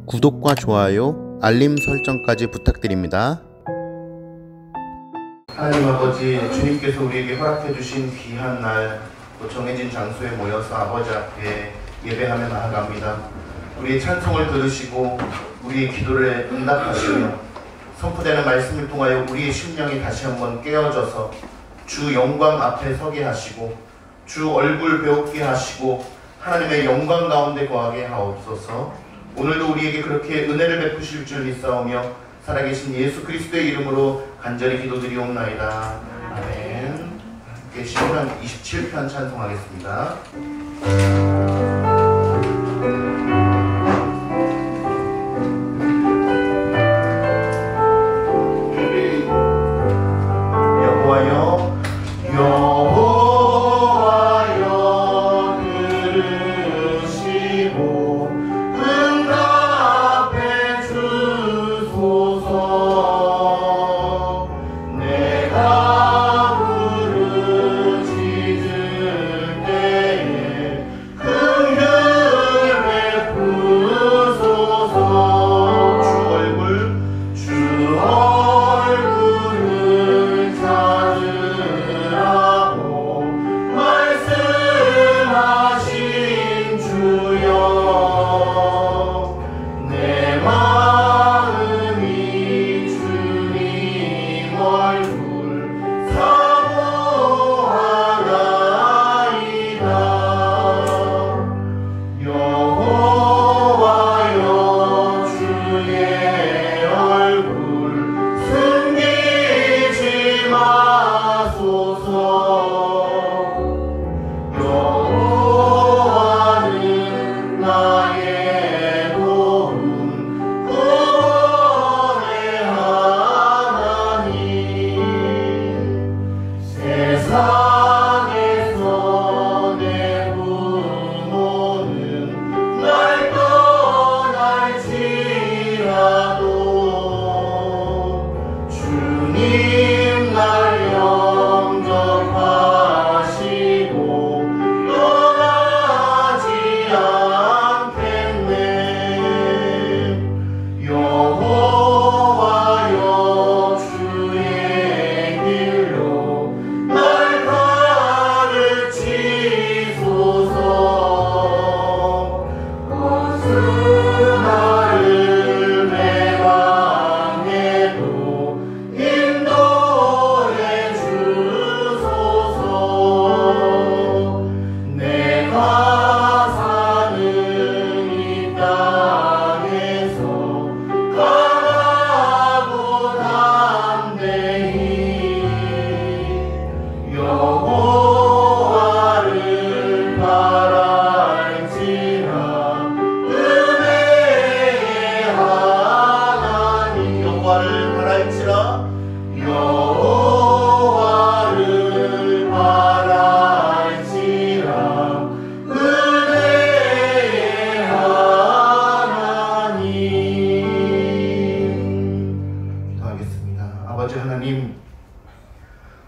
구독과 좋아요, 알림 설정까지 부탁드립니다. 하나님 아버지, 주님께서 우리에게 허락해 주신 귀한 날, 또 정해진 장소에 모여서 아버지 앞에 예배하며 나아갑니다. 우리의 찬송을 들으시고 우리의 기도를 응답하시며 선포되는 말씀을 통하여 우리의 심령이 다시 한번 깨어져서 주 영광 앞에 서게 하시고 주 얼굴 배우게 하시고 하나님의 영광 가운데 거하게 하옵소서. 오늘도 우리에게 그렇게 은혜를 베푸실 줄 믿사오며 살아계신 예수 그리스도의 이름으로 간절히 기도드리옵나이다. 아멘. 함께 시편 27편 찬송하겠습니다.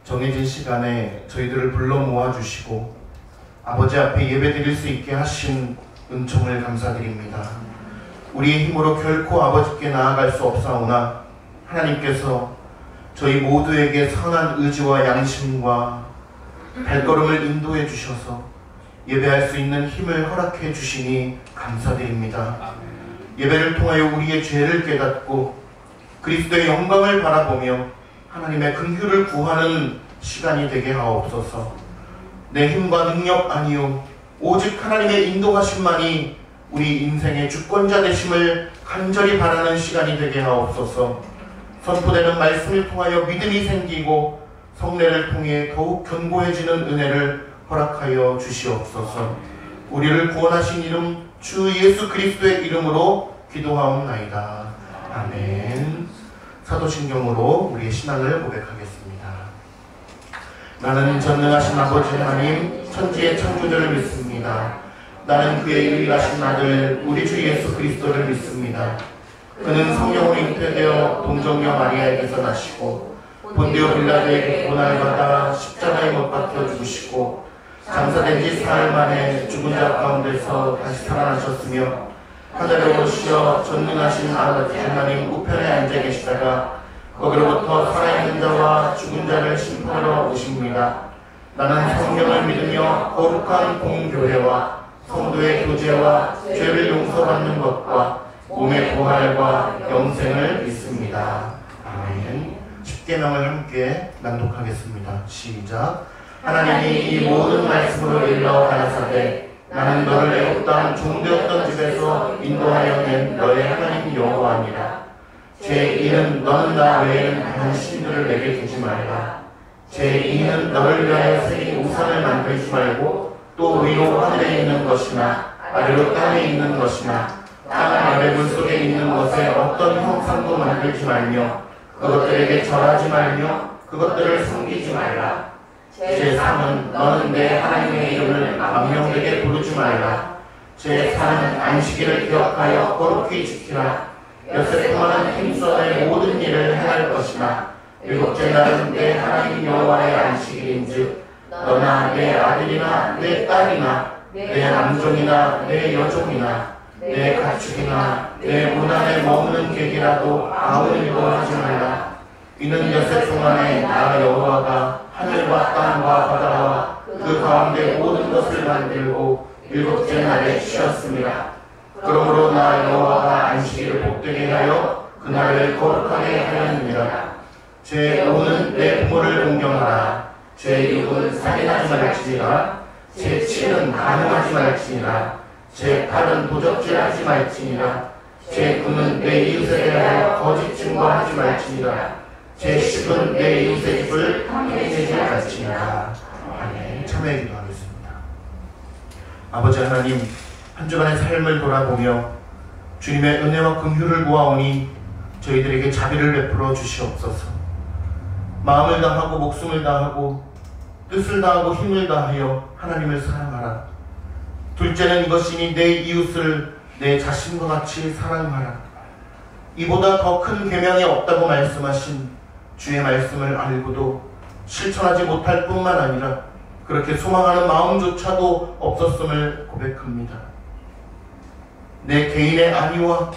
정해진 시간에 저희들을 불러 모아주시고 아버지 앞에 예배드릴 수 있게 하신 은총을 감사드립니다. 우리의 힘으로 결코 아버지께 나아갈 수 없사오나 하나님께서 저희 모두에게 선한 의지와 양심과 발걸음을 인도해 주셔서 예배할 수 있는 힘을 허락해 주시니 감사드립니다. 예배를 통하여 우리의 죄를 깨닫고 그리스도의 영광을 바라보며 하나님의 긍휼을 구하는 시간이 되게 하옵소서. 내 힘과 능력 아니요 오직 하나님의 인도하심만이 우리 인생의 주권자 되심을 간절히 바라는 시간이 되게 하옵소서. 선포되는 말씀을 통하여 믿음이 생기고 성례를 통해 더욱 견고해지는 은혜를 허락하여 주시옵소서. 우리를 구원하신 이름 주 예수 그리스도의 이름으로 기도하옵나이다. 아멘. 사도신경으로 우리의 신앙을 고백하겠습니다. 나는 전능하신 아버지 하나님 천지의 창조주를 믿습니다. 나는 그의 유일하신 아들 우리 주 예수 그리스도를 믿습니다. 그는 성령으로 잉태되어 동정녀 마리아에게서 나시고 본디오 빌라도에게 고난을 받아 십자가에 못 박혀 죽으시고 장사된 지 사흘 만에 죽은 자 가운데서 다시 살아나셨으며 하늘에 오시어 전능하신 아버지 하나님 우편에 앉아 계시다가 거기로부터 살아있는 자와 죽은 자를 심판하러 오십니다. 나는 성경을 믿으며 거룩한 공교회와 성도의 교제와 죄를 용서받는 것과 몸의 부활과 영생을 믿습니다. 아멘. 십계명을 함께 낭독하겠습니다. 시작. 하나님이 이 모든 말씀으로 일러 가라사대 나는 너를 애굽 땅 종되었던 집에서 인도하여 낸 너의 하나님 여호와니라. 제2는 너는 나 외에는 다른 신들을 내게 두지 말라. 제2는 너를 위하여 새긴 우상을 만들지 말고 또 위로 하늘에 있는 것이나 아래로 땅에 있는 것이나 땅 아래 물속에 있는 것에 어떤 형상도 만들지 말며 그것들에게 절하지 말며 그것들을 섬기지 말라. 제3은 너는 내 하나님의 이름을 망령되게 부르지 말라. 제4는 안식일을 기억하여 거룩히 지키라. 엿새 동안은 힘써 내 모든 일을 행할 것이나 일곱째 날은 내 하나님 여호와의 안식일인즉 너나 내 아들이나 내 딸이나 내 남종이나 내 여종이나 내 가축이나 내 문 안에 머무는 객이라도 아무 일도 하지 말라. 이는 엿새 동안에 나 여호와가 하늘과 땅과 바다와 그 가운데 모든 것을 만들고 일곱째 날에 쉬었습니다. 그러므로 나 여호와가 안식일을 복되게 하여 그날을 거룩하게 하였느니라. 제5는 내 부모를 공경하라. 제6은 살인하지 말지니라. 제7은 간음하지 말지니라. 제8은 도적질하지 말지니라. 제9는 내 이웃에 대하여 거짓 증거하지 말지니라. 제10은 내 이웃의 집을 탐내지 말지니라. 아멘. 참회의 기도하겠습니다. 아버지 하나님, 한 주간의 삶을 돌아보며 주님의 은혜와 긍휼을 보아오니 저희들에게 자비를 베풀어 주시옵소서. 마음을 다하고 목숨을 다하고 뜻을 다하고 힘을 다하여 하나님을 사랑하라. 둘째는 이것이니 내 이웃을 내 자신과 같이 사랑하라. 이보다 더 큰 계명이 없다고 말씀하신 주의 말씀을 알고도 실천하지 못할 뿐만 아니라 그렇게 소망하는 마음조차도 없었음을 고백합니다. 내 개인의 안위와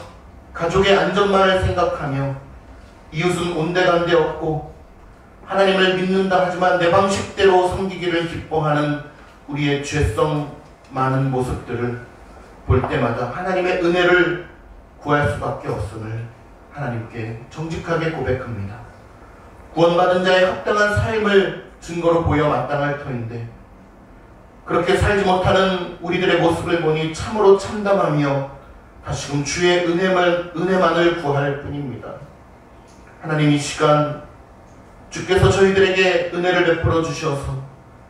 가족의 안전만을 생각하며 이웃은 온데간데 없고 하나님을 믿는다 하지만 내 방식대로 섬기기를 기뻐하는 우리의 죄성 많은 모습들을 볼 때마다 하나님의 은혜를 구할 수밖에 없음을 하나님께 정직하게 고백합니다. 구원받은 자의 합당한 삶을 증거로 보여 마땅할 터인데 그렇게 살지 못하는 우리들의 모습을 보니 참으로 참담하며 다시금 주의 은혜만을 구할 뿐입니다. 하나님, 이 시간 주께서 저희들에게 은혜를 베풀어 주셔서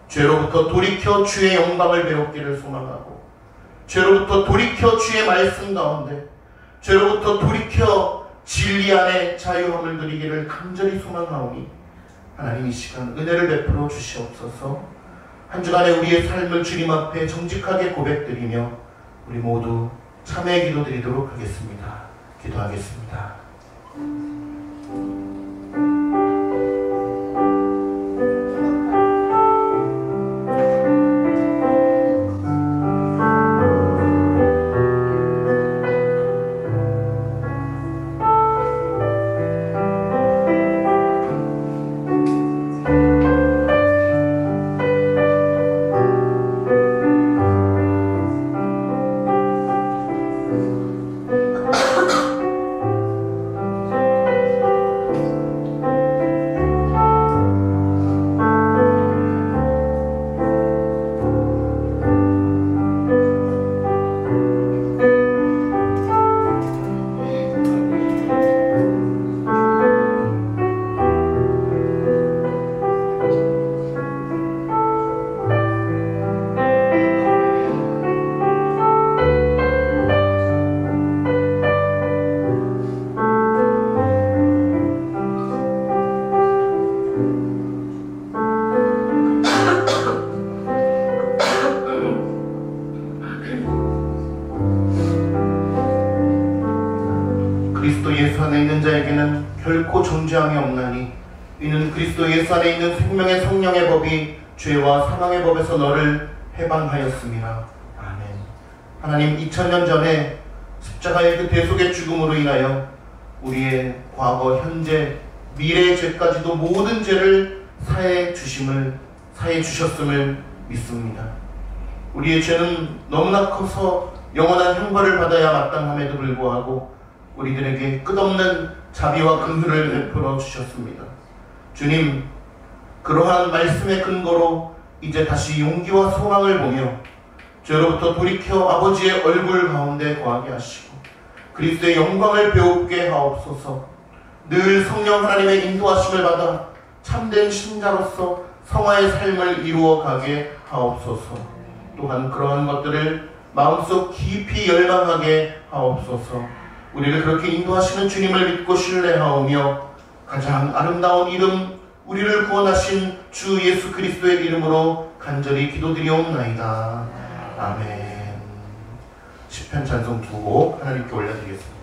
죄로부터 돌이켜 주의 영광을 배웠기를 소망하고 죄로부터 돌이켜 주의 말씀 가운데 죄로부터 돌이켜 진리 안에 자유함을 누리기를 간절히 소망하오니 하나님, 이 시간 은혜를 베풀어 주시옵소서. 한 주간의 우리의 삶을 주님 앞에 정직하게 고백드리며 우리 모두 참회의 기도 드리도록 하겠습니다. 기도하겠습니다. 결코 존재함이 없나니 이는 그리스도 예수 안에 있는 생명의 성령의 법이 죄와 사망의 법에서 너를 해방하였습니다. 아멘. 하나님, 2000년 전에 십자가의 그 대속의 죽음으로 인하여 우리의 과거, 현재, 미래의 죄까지도 모든 죄를 사해 주셨음을 믿습니다. 우리의 죄는 너무나 커서 영원한 형벌을 받아야 마땅함에도 불구하고 우리들에게 끝없는 자비와 긍휼을 베풀어 주셨습니다. 주님, 그러한 말씀의 근거로 이제 다시 용기와 소망을 보며 죄로부터 돌이켜 아버지의 얼굴 가운데 거하게 하시고 그리스도의 영광을 배우게 하옵소서. 늘 성령 하나님의 인도하심을 받아 참된 신자로서 성화의 삶을 이루어 가게 하옵소서. 또한 그러한 것들을 마음속 깊이 열망하게 하옵소서. 우리를 그렇게 인도하시는 주님을 믿고 신뢰하오며 가장 아름다운 이름, 우리를 구원하신 주 예수 그리스도의 이름으로 간절히 기도드리옵나이다. 아멘. 시편 찬송 2곡 하나님께 올려드리겠습니다.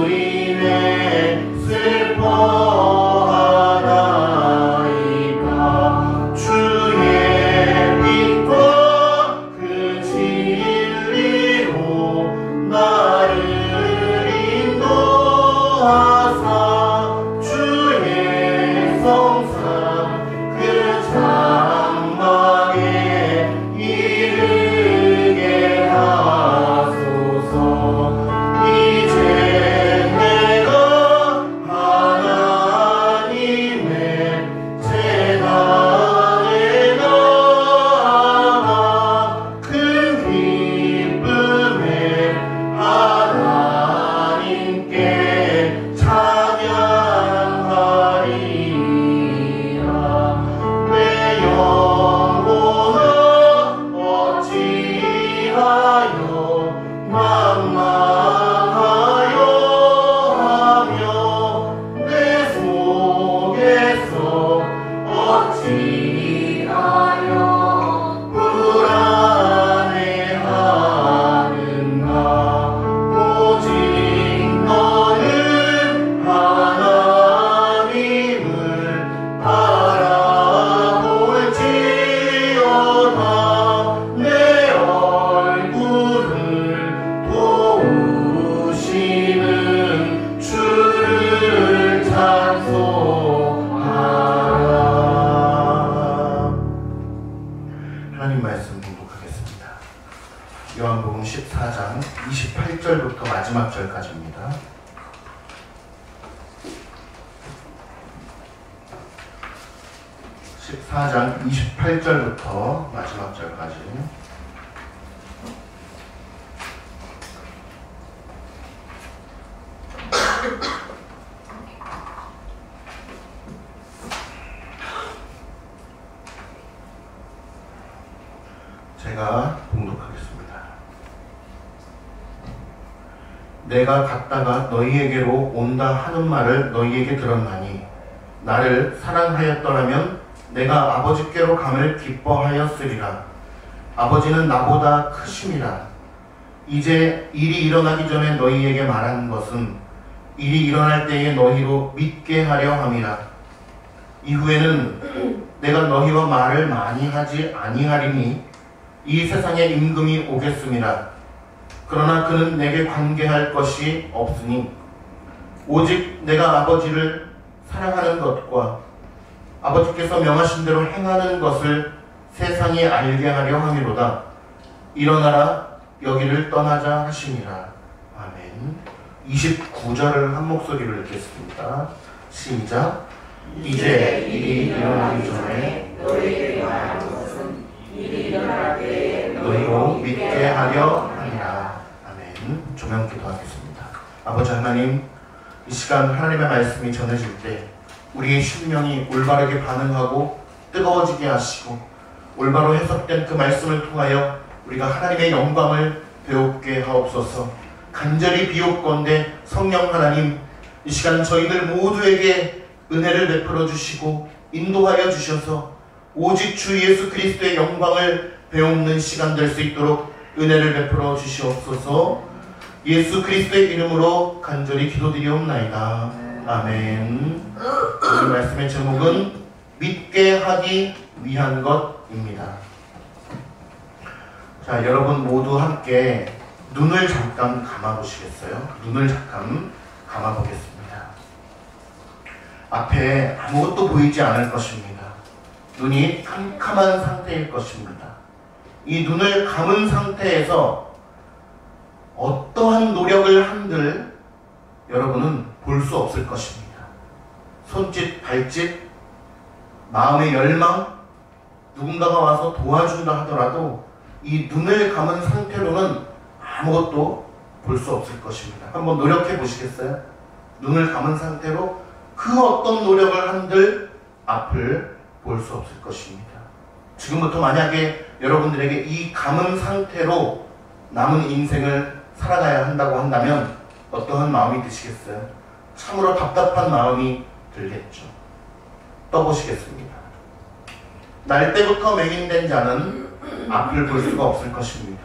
원수이네 슬퍼하나이다. 28절부터 마지막 절까지입니다. 14장 28절부터 마지막 절까지. 제가 봉독하겠습니다. 내가 갔다가 너희에게로 온다 하는 말을 너희에게 들었나니 나를 사랑하였더라면 내가 아버지께로 감을 기뻐하였으리라. 아버지는 나보다 크심이라. 이제 일이 일어나기 전에 너희에게 말하는 것은 일이 일어날 때에 너희로 믿게 하려 함이라. 이후에는 내가 너희와 말을 많이 하지 아니하리니 이 세상에 임금이 오겠음이라. 그러나 그는 내게 관계할 것이 없으니 오직 내가 아버지를 사랑하는 것과 아버지께서 명하신 대로 행하는 것을 세상이 알게 하려 함이로다. 일어나라 여기를 떠나자 하시니라. 아멘. 29절을 한 목소리로 읽겠습니다. 시작. 이제 일이 일어나기 전에 너희에게 말하는 것은 일이 일어날 때에 너희로 믿게 하려 하니라. 아멘. 조명 기도하겠습니다. 아버지 하나님, 이 시간 하나님의 말씀이 전해질 때 우리의 심령이 올바르게 반응하고 뜨거워지게 하시고 올바로 해석된 그 말씀을 통하여 우리가 하나님의 영광을 배우게 하옵소서. 간절히 비옵건대 성령 하나님, 이 시간 저희들 모두에게 은혜를 베풀어 주시고 인도하여 주셔서 오직 주 예수 그리스도의 영광을 배우는 시간 될 수 있도록 은혜를 베풀어 주시옵소서. 예수 그리스도의 이름으로 간절히 기도드리옵나이다. 아멘. 오늘 말씀의 제목은 믿게 하기 위한 것입니다. 자, 여러분 모두 함께 눈을 잠깐 감아보시겠어요? 눈을 잠깐 감아보겠습니다. 앞에 아무것도 보이지 않을 것입니다. 눈이 캄캄한 상태일 것입니다. 이 눈을 감은 상태에서 어떠한 노력을 한들 여러분은 볼 수 없을 것입니다. 손짓, 발짓, 마음의 열망, 누군가가 와서 도와준다 하더라도 이 눈을 감은 상태로는 아무것도 볼 수 없을 것입니다. 한번 노력해 보시겠어요? 눈을 감은 상태로 그 어떤 노력을 한들 앞을 볼 수 없을 것입니다. 지금부터 만약에 여러분들에게 이 감은 상태로 남은 인생을 살아가야 한다고 한다면 어떠한 마음이 드시겠어요? 참으로 답답한 마음이 들겠죠. 떠보시겠습니다. 날 때부터 맹인된 자는 앞을 볼 수가 없을 것입니다.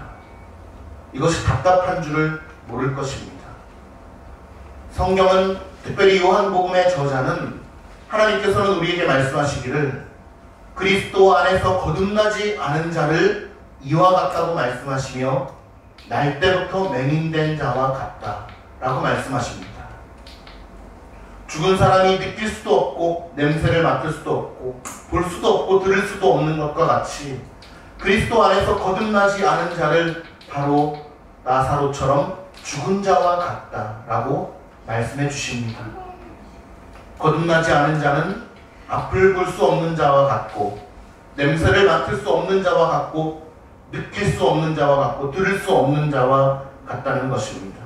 이것이 답답한 줄을 모를 것입니다. 성경은 특별히 요한복음의 저자는 하나님께서는 우리에게 말씀하시기를 그리스도 안에서 거듭나지 않은 자를 이와 같다고 말씀하시며 날 때부터 맹인된 자와 같다 라고 말씀하십니다. 죽은 사람이 느낄 수도 없고 냄새를 맡을 수도 없고 볼 수도 없고 들을 수도 없는 것과 같이 그리스도 안에서 거듭나지 않은 자를 바로 나사로처럼 죽은 자와 같다라고 말씀해 주십니다. 거듭나지 않은 자는 앞을 볼 수 없는 자와 같고 냄새를 맡을 수 없는 자와 같고 느낄 수 없는 자와 같고 들을 수 없는 자와 같다는 것입니다.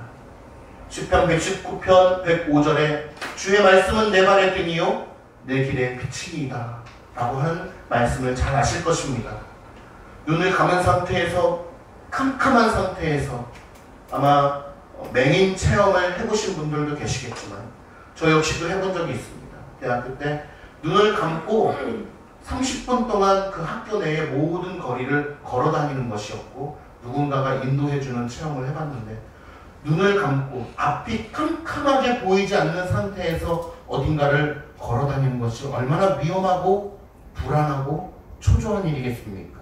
시편 119편 105절에 주의 말씀은 내 발의 등이요 내 길의 빛이니이다 라고 하는 말씀을 잘 아실 것입니다. 눈을 감은 상태에서 캄캄한 상태에서 아마 맹인 체험을 해보신 분들도 계시겠지만 저 역시도 해본 적이 있습니다. 대학교 때 눈을 감고 30분 동안 그 학교 내의 모든 거리를 걸어 다니는 것이었고 누군가가 인도해주는 체험을 해봤는데 눈을 감고 앞이 캄캄하게 보이지 않는 상태에서 어딘가를 걸어 다니는 것이 얼마나 위험하고 불안하고 초조한 일이겠습니까?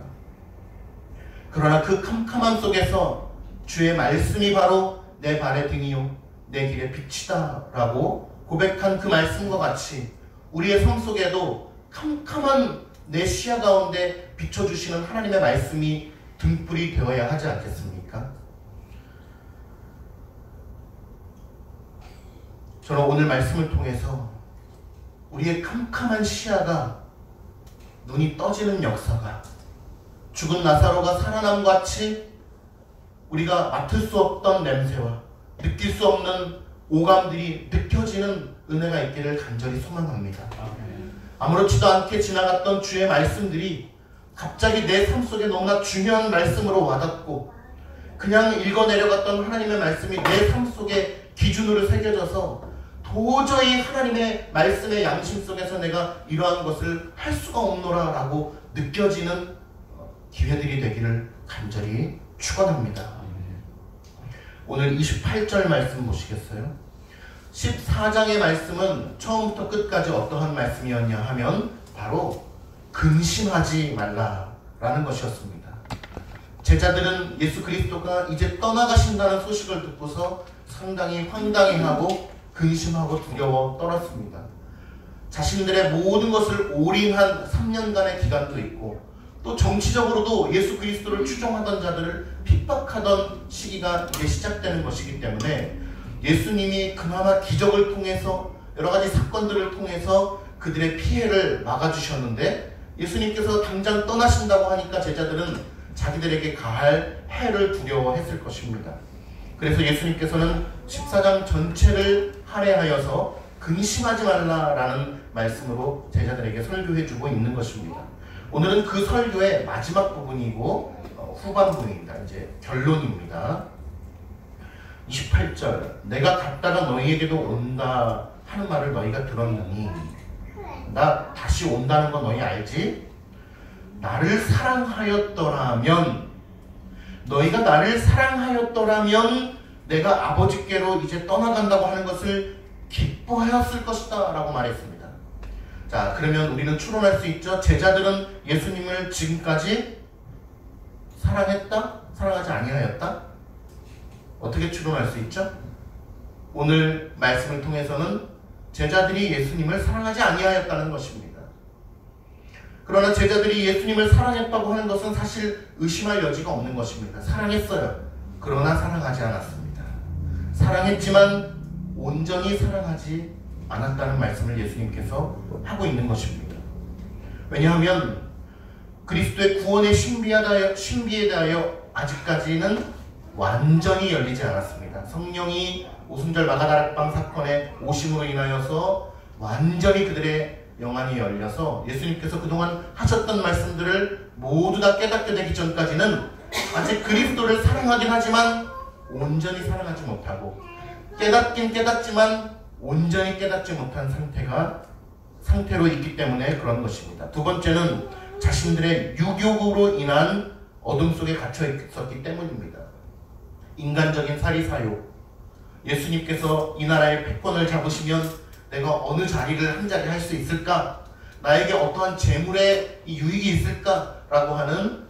그러나 그 캄캄함 속에서 주의 말씀이 바로 내 발의 등이요 내 길의 빛이다 라고 고백한 그 말씀과 같이 우리의 삶 속에도 캄캄한 내 시야 가운데 비춰주시는 하나님의 말씀이 등불이 되어야 하지 않겠습니까? 저는 오늘 말씀을 통해서 우리의 캄캄한 시야가 눈이 떠지는 역사가, 죽은 나사로가 살아남같이 우리가 맡을 수 없던 냄새와 느낄 수 없는 오감들이 느껴지는 은혜가 있기를 간절히 소망합니다. 아무렇지도 않게 지나갔던 주의 말씀들이 갑자기 내 삶 속에 너무나 중요한 말씀으로 와닿고, 그냥 읽어 내려갔던 하나님의 말씀이 내 삶 속에 기준으로 새겨져서 도저히 하나님의 말씀의 양심 속에서 내가 이러한 것을 할 수가 없노라 라고 느껴지는 기회들이 되기를 간절히 축원합니다. 오늘 28절 말씀 보시겠어요? 14장의 말씀은 처음부터 끝까지 어떠한 말씀이었냐 하면 바로 근심하지 말라라는 것이었습니다. 제자들은 예수 그리스도가 이제 떠나가신다는 소식을 듣고서 상당히 황당해하고 근심하고 두려워 떨었습니다. 자신들의 모든 것을 올인한 3년간의 기간도 있고, 또 정치적으로도 예수 그리스도를 추종하던 자들을 핍박하던 시기가 이제 시작되는 것이기 때문에 예수님이 그나마 기적을 통해서 여러 가지 사건들을 통해서 그들의 피해를 막아주셨는데, 예수님께서 당장 떠나신다고 하니까 제자들은 자기들에게 가할 해를 두려워했을 것입니다. 그래서 예수님께서는 14장 전체를 할애하여서 근심하지 말라라는 말씀으로 제자들에게 설교해주고 있는 것입니다. 오늘은 그 설교의 마지막 부분이고 후반부입니다. 이제 결론입니다. 28절, 내가 갔다가 너희에게도 온다 하는 말을 너희가 들었느니, 나 다시 온다는 거 너희 알지? 나를 사랑하였더라면, 너희가 나를 사랑하였더라면 내가 아버지께로 이제 떠나간다고 하는 것을 기뻐하였을 것이다 라고 말했습니다. 자, 그러면 우리는 추론할 수 있죠. 제자들은 예수님을 지금까지 사랑했다? 사랑하지 아니하였다? 어떻게 추론할 수 있죠? 오늘 말씀을 통해서는 제자들이 예수님을 사랑하지 아니하였다는 것입니다. 그러나 제자들이 예수님을 사랑했다고 하는 것은 사실 의심할 여지가 없는 것입니다. 사랑했어요. 그러나 사랑하지 않았습니다. 사랑했지만 온전히 사랑하지 않았다는 말씀을 예수님께서 하고 있는 것입니다. 왜냐하면 그리스도의 구원의 신비에 대하여 아직까지는 완전히 열리지 않았습니다. 성령이 오순절 마가다락방 사건의 오심으로 인하여서 완전히 그들의 영안이 열려서 예수님께서 그동안 하셨던 말씀들을 모두 다 깨닫게 되기 전까지는 아직 그리스도를 사랑하긴 하지만 온전히 사랑하지 못하고, 깨닫긴 깨닫지만 온전히 깨닫지 못한 상태로 있기 때문에 그런 것입니다. 두 번째는 자신들의 유욕으로 인한 어둠 속에 갇혀 있었기 때문입니다. 인간적인 사리사욕, 예수님께서 이 나라의 패권을 잡으시면 내가 어느 자리를 한 자리 할 수 있을까? 나에게 어떠한 재물의 유익이 있을까? 라고 하는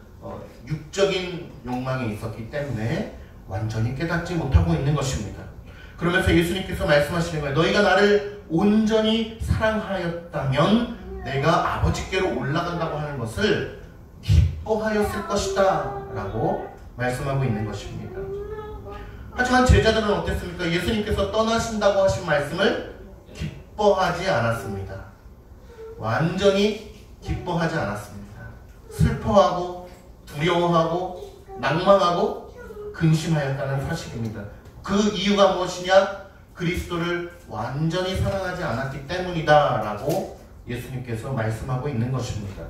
육적인 욕망이 있었기 때문에 완전히 깨닫지 못하고 있는 것입니다. 그러면서 예수님께서 말씀하시는 거예요. 너희가 나를 온전히 사랑하였다면 내가 아버지께로 올라간다고 하는 것을 기뻐하였을 것이다 라고 말씀하고 있는 것입니다. 하지만 제자들은 어땠습니까? 예수님께서 떠나신다고 하신 말씀을 기뻐하지 않았습니다. 완전히 기뻐하지 않았습니다. 슬퍼하고 두려워하고 낭망하고 근심하였다는 사실입니다. 그 이유가 무엇이냐? 그리스도를 완전히 사랑하지 않았기 때문이다 라고 예수님께서 말씀하고 있는 것입니다.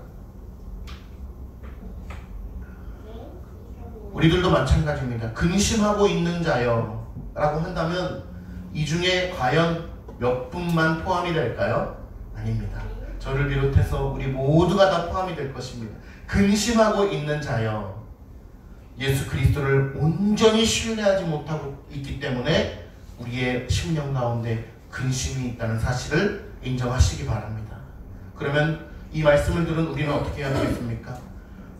우리들도 마찬가지입니다. 근심하고 있는 자여 라고 한다면 이 중에 과연 몇 분만 포함이 될까요? 아닙니다. 저를 비롯해서 우리 모두가 다 포함이 될 것입니다. 근심하고 있는 자여, 예수 그리스도를 온전히 신뢰하지 못하고 있기 때문에 우리의 심령 가운데 근심이 있다는 사실을 인정하시기 바랍니다. 그러면 이 말씀을 들은 우리는 어떻게 해야 되겠습니까?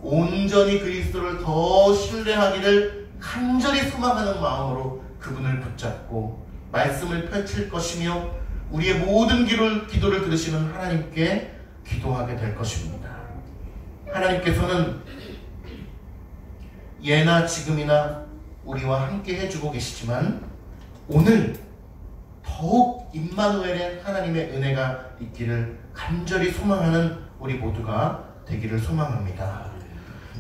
온전히 그리스도를 더 신뢰하기를 간절히 소망하는 마음으로 그분을 붙잡고 말씀을 펼칠 것이며 우리의 모든 기도를 들으시는 하나님께 기도하게 될 것입니다. 하나님께서는 예나 지금이나 우리와 함께 해주고 계시지만 오늘 더욱 임마누엘의 하나님의 은혜가 있기를 간절히 소망하는 우리 모두가 되기를 소망합니다.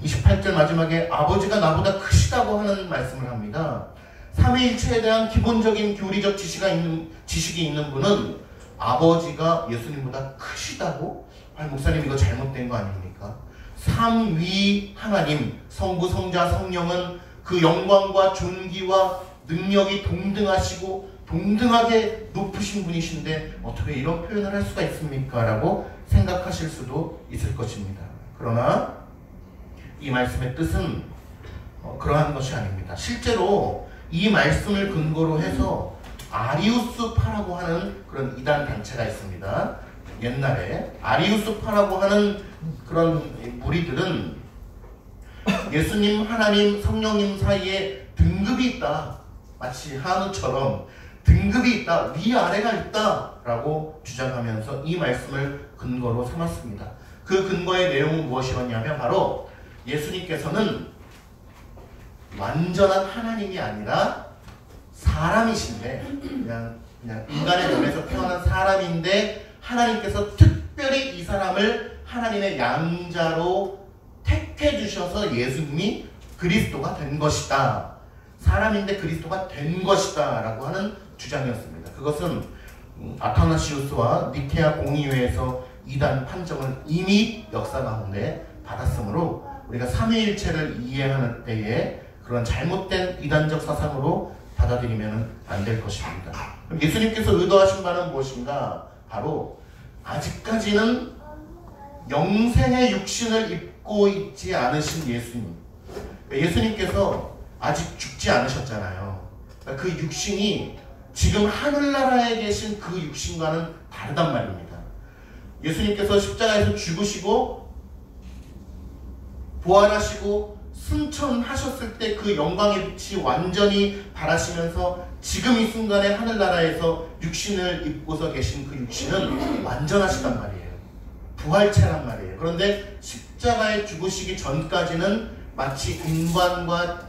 28절 마지막에 아버지가 나보다 크시다고 하는 말씀을 합니다. 삼위일체에 대한 기본적인 교리적 지식이 있는 분은 아버지가 예수님보다 크시다고? 아니 목사님 이거 잘못된 거 아닙니까? 삼위 하나님 성부 성자 성령은 그 영광과 존귀와 능력이 동등하시고 동등하게 높으신 분이신데 어떻게 이런 표현을 할 수가 있습니까? 라고 생각하실 수도 있을 것입니다. 그러나 이 말씀의 뜻은 그러한 것이 아닙니다. 실제로 이 말씀을 근거로 해서 아리우스파라고 하는 그런 이단 단체가 있습니다. 옛날에 아리우스파라고 하는 그런 무리들은 예수님, 하나님, 성령님 사이에 등급이 있다. 마치 한우처럼 등급이 있다. 위아래가 있다. 라고 주장하면서 이 말씀을 근거로 삼았습니다. 그 근거의 내용은 무엇이었냐면 바로 예수님께서는 완전한 하나님이 아니라 사람이신데 그냥 인간의 몸에서 태어난 사람인데 하나님께서 특별히 이 사람을 하나님의 양자로 택해 주셔서 예수님이 그리스도가 된 것이다. 사람인데 그리스도가 된 것이다 라고 하는 주장이었습니다. 그것은 아타나시우스와 니케아 공의회에서 이단 판정을 이미 역사 가운데 받았으므로 우리가 삼위일체를 이해하는 때에 그런 잘못된 이단적 사상으로 받아들이면 안 될 것입니다. 그럼 예수님께서 의도하신 바는 무엇인가? 바로 아직까지는 영생의 육신을 입고 있지 않으신 예수님. 예수님께서 아직 죽지 않으셨잖아요. 그 육신이 지금 하늘나라에 계신 그 육신과는 다르단 말입니다. 예수님께서 십자가에서 죽으시고 부활하시고 승천하셨을 때 그 영광의 빛이 완전히 발하시면서 지금 이 순간에 하늘나라에서 육신을 입고서 계신 그 육신은 완전하시단 말이에요. 부활체란 말이에요. 그런데 십자가에 죽으시기 전까지는 마치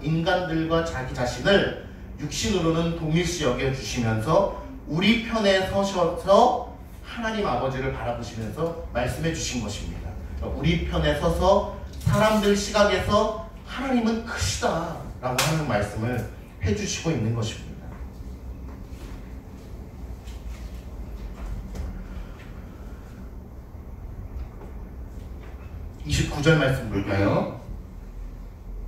인간들과 자기 자신을 육신으로는 동일시 여겨주시면서 우리 편에 서셔서 하나님 아버지를 바라보시면서 말씀해 주신 것입니다. 우리 편에 서서 사람들 시각에서 하나님은 크시다 라고 하는 말씀을 해주시고 있는 것입니다. (29절) 말씀 볼까요?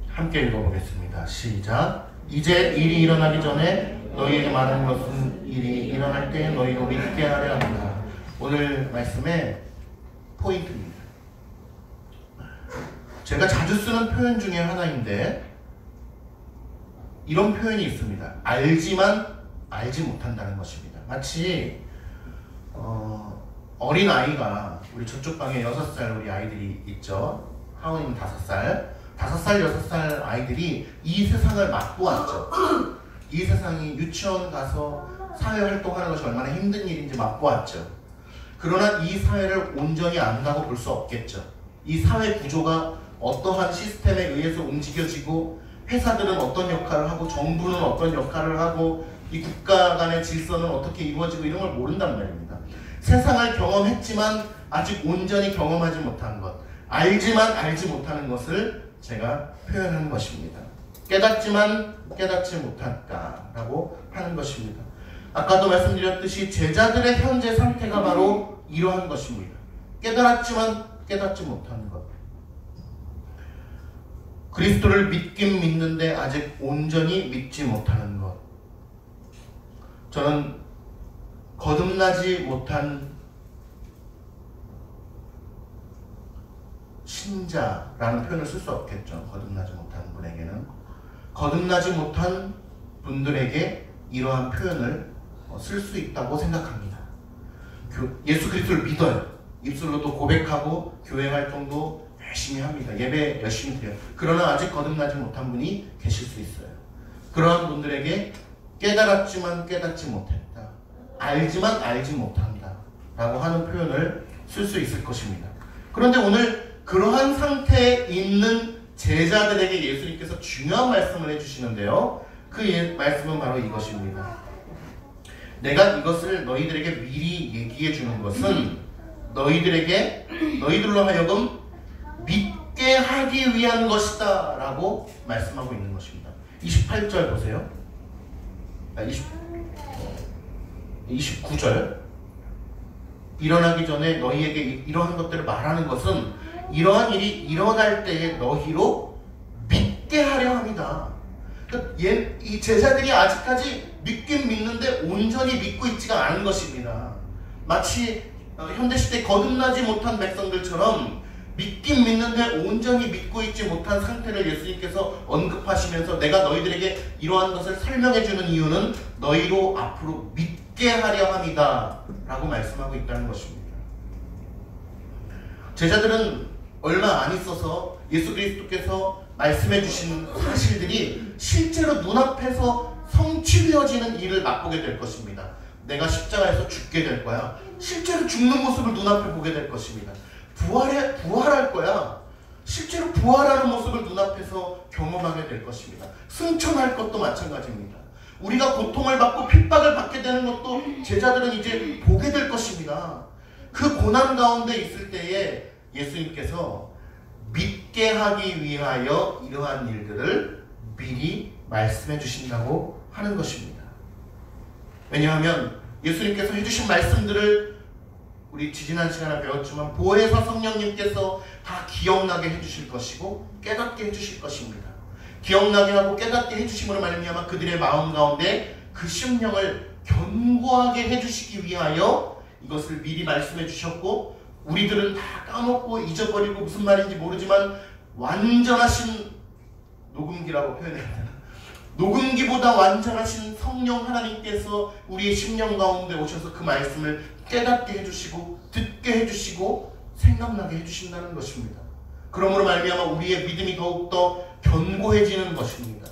함께 읽어보겠습니다. 시작. 이제 일이 일어나기 전에 너희에게 말하는 것은 일이 일어날 때 너희로 믿게 하려 합니다. 오늘 말씀의 포인트입니다. 제가 자주 쓰는 표현 중에 하나인데 이런 표현이 있습니다. 알지만 알지 못한다는 것입니다. 마치 어린 아이가 우리 저쪽 방에 6살 우리 아이들이 있죠. 하원이는 5살 6살 아이들이 이 세상을 맛보았죠. 이 세상이 유치원 가서 사회활동하는 것이 얼마나 힘든 일인지 맛보았죠. 그러나 이 사회를 온전히 안다고 볼 수 없겠죠. 이 사회 구조가 어떠한 시스템에 의해서 움직여지고 회사들은 어떤 역할을 하고 정부는 어떤 역할을 하고 이 국가 간의 질서는 어떻게 이루어지고 이런 걸 모른단 말입니다. 세상을 경험했지만 아직 온전히 경험하지 못한 것, 알지만 알지 못하는 것을 제가 표현하는 것입니다. 깨닫지만 깨닫지 못한다라고 하는 것입니다. 아까도 말씀드렸듯이 제자들의 현재 상태가 바로 이러한 것입니다. 깨달았지만 깨닫지 못하는 것. 그리스도를 믿긴 믿는데 아직 온전히 믿지 못하는 것. 저는 거듭나지 못한 신자라는 표현을 쓸 수 없겠죠. 거듭나지 못한 분에게는. 거듭나지 못한 분들에게 이러한 표현을 쓸 수 있다고 생각합니다. 예수 그리스도를 믿어요. 입술로도 고백하고 교회 활동도 열심히 합니다. 예배 열심히 드려요. 그러나 아직 거듭나지 못한 분이 계실 수 있어요. 그러한 분들에게 깨달았지만 깨닫지 못했다. 알지만 알지 못한다. 라고 하는 표현을 쓸 수 있을 것입니다. 그런데 오늘 그러한 상태에 있는 제자들에게 예수님께서 중요한 말씀을 해주시는데요. 그 말씀은 바로 이것입니다. 내가 이것을 너희들에게 미리 얘기해 주는 것은 너희들로 하여금 믿게 하기 위한 것이다 라고 말씀하고 있는 것입니다. 28절 보세요. 29절. 일어나기 전에 너희에게 이러한 것들을 말하는 것은 이러한 일이 일어날 때에 너희로 믿게 하려 합니다. 이 제자들이 아직까지 믿긴 믿는데 온전히 믿고 있지가 않은 것입니다. 마치 현대시대 거듭나지 못한 백성들처럼 믿긴 믿는데 온전히 믿고 있지 못한 상태를 예수님께서 언급하시면서 내가 너희들에게 이러한 것을 설명해 주는 이유는 너희로 앞으로 믿게 하려 합니다 라고 말씀하고 있다는 것입니다. 제자들은 얼마 안 있어서 예수 그리스도께서 말씀해 주신 사실들이 실제로 눈앞에서 성취되어지는 일을 맛보게 될 것입니다. 내가 십자가에서 죽게 될 거야. 실제로 죽는 모습을 눈앞에 보게 될 것입니다. 부활할 거야. 실제로 부활하는 모습을 눈앞에서 경험하게 될 것입니다. 승천할 것도 마찬가지입니다. 우리가 고통을 받고 핍박을 받게 되는 것도 제자들은 이제 보게 될 것입니다. 그 고난 가운데 있을 때에 예수님께서 믿게 하기 위하여 이러한 일들을 미리 말씀해 주신다고 하는 것입니다. 왜냐하면 예수님께서 해주신 말씀들을 우리 지지난 시간에 배웠지만 보혜사 성령님께서 다 기억나게 해주실 것이고 깨닫게 해주실 것입니다. 기억나게 하고 깨닫게 해주심으로 말미암아 그들의 마음 가운데 그 심령을 견고하게 해주시기 위하여 이것을 미리 말씀해 주셨고, 우리들은 다 까먹고 잊어버리고 무슨 말인지 모르지만 완전하신 녹음기라고 표현해야 되나? 녹음기보다 완전하신 성령 하나님께서 우리의 심령 가운데 오셔서 그 말씀을 깨닫게 해주시고 듣게 해주시고 생각나게 해주신다는 것입니다. 그러므로 말미암아 우리의 믿음이 더욱더 견고해지는 것입니다.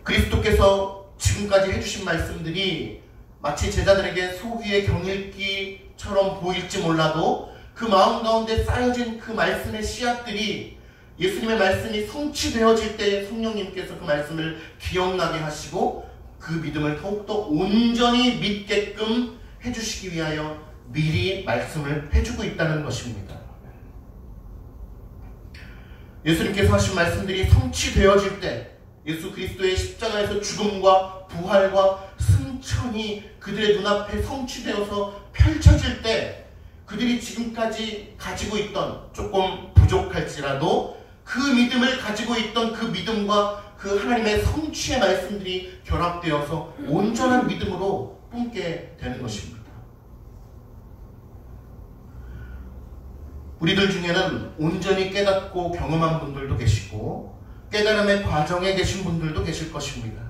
그리스도께서 지금까지 해주신 말씀들이 마치 제자들에게 소귀의 경읽기처럼 보일지 몰라도 그 마음 가운데 쌓여진 그 말씀의 씨앗들이 예수님의 말씀이 성취되어질 때 성령님께서 그 말씀을 기억나게 하시고 그 믿음을 더욱더 온전히 믿게끔 해주시기 위하여 미리 말씀을 해주고 있다는 것입니다. 예수님께서 하신 말씀들이 성취되어질 때 예수 그리스도의 십자가에서 죽음과 부활과 승천이 그들의 눈앞에 성취되어서 펼쳐질 때 그들이 지금까지 가지고 있던 조금 부족할지라도 그 믿음을 가지고 있던 그 믿음과 그 하나님의 성취의 말씀들이 결합되어서 온전한 믿음으로 뿜게 되는 것입니다. 우리들 중에는 온전히 깨닫고 경험한 분들도 계시고 깨달음의 과정에 계신 분들도 계실 것입니다.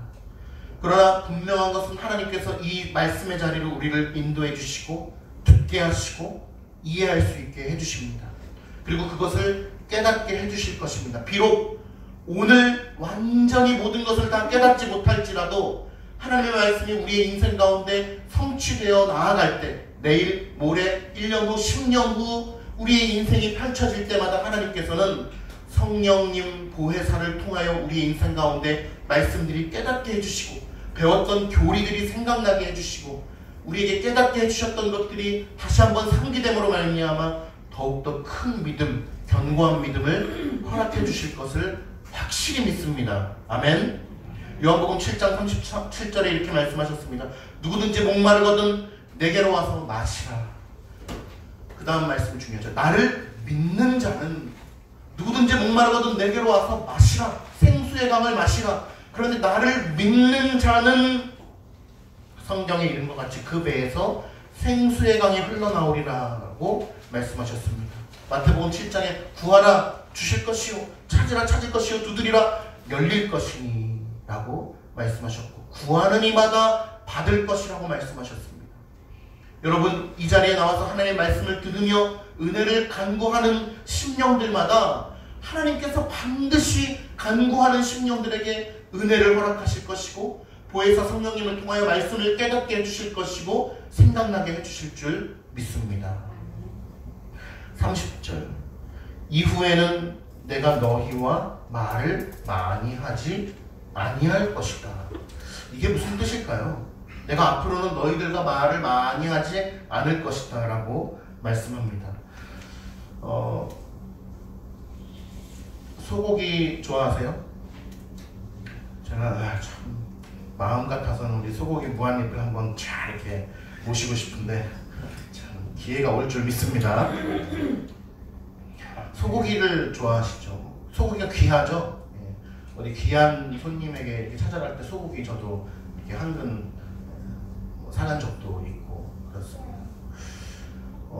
그러나 분명한 것은 하나님께서 이 말씀의 자리로 우리를 인도해 주시고 듣게 하시고 이해할 수 있게 해주십니다. 그리고 그것을 깨닫게 해주실 것입니다. 비록 오늘 완전히 모든 것을 다 깨닫지 못할지라도 하나님의 말씀이 우리의 인생 가운데 성취되어 나아갈 때 내일, 모레, 1년 후, 10년 후 우리의 인생이 펼쳐질 때마다 하나님께서는 성령님 보혜사를 통하여 우리의 인생 가운데 말씀들이 깨닫게 해주시고 배웠던 교리들이 생각나게 해주시고 우리에게 깨닫게 해주셨던 것들이 다시 한번 상기됨으로 말미암아 더욱더 큰 믿음, 견고한 믿음을 허락해 주실 것을 확실히 믿습니다. 아멘. 요한복음 7장 37절에 이렇게 말씀하셨습니다. 누구든지 목마르거든 내게로 와서 마시라. 그 다음 말씀 중요하죠. 나를 믿는 자는 누구든지 목마르거든 내게로 와서 마시라. 생수의 강을 마시라. 그런데 나를 믿는 자는 성경에 이른 것 같이 그 배에서 생수의 강이 흘러나오리라고 말씀하셨습니다. 마태복음 7장에 구하라 주실 것이요 찾으라 찾을 것이요 두드리라 열릴 것이니 라고 말씀하셨고 구하는 이마다 받을 것이라고 말씀하셨습니다. 여러분 이 자리에 나와서 하나님의 말씀을 들으며 은혜를 간구하는 심령들마다 하나님께서 반드시 간구하는 심령들에게 은혜를 허락하실 것이고 보혜사 성령님을 통하여 말씀을 깨닫게 해주실 것이고 생각나게 해주실 줄 믿습니다. 30절 이후에는 내가 너희와 말을 많이 하지 아니할 것이다. 이게 무슨 뜻일까요? 내가 앞으로는 너희들과 말을 많이 하지 않을 것이다 라고 말씀합니다. 소고기 좋아하세요? 제가 참 마음 같아서는 우리 소고기 무한리필 한번 잘 이렇게 모시고 싶은데 참 기회가 올 줄 믿습니다. 소고기를 좋아하시죠? 소고기가 귀하죠? 어디 귀한 손님에게 이렇게 찾아갈 때 소고기 저도 이렇게 한 근 사간 적도 있고 그렇습니다.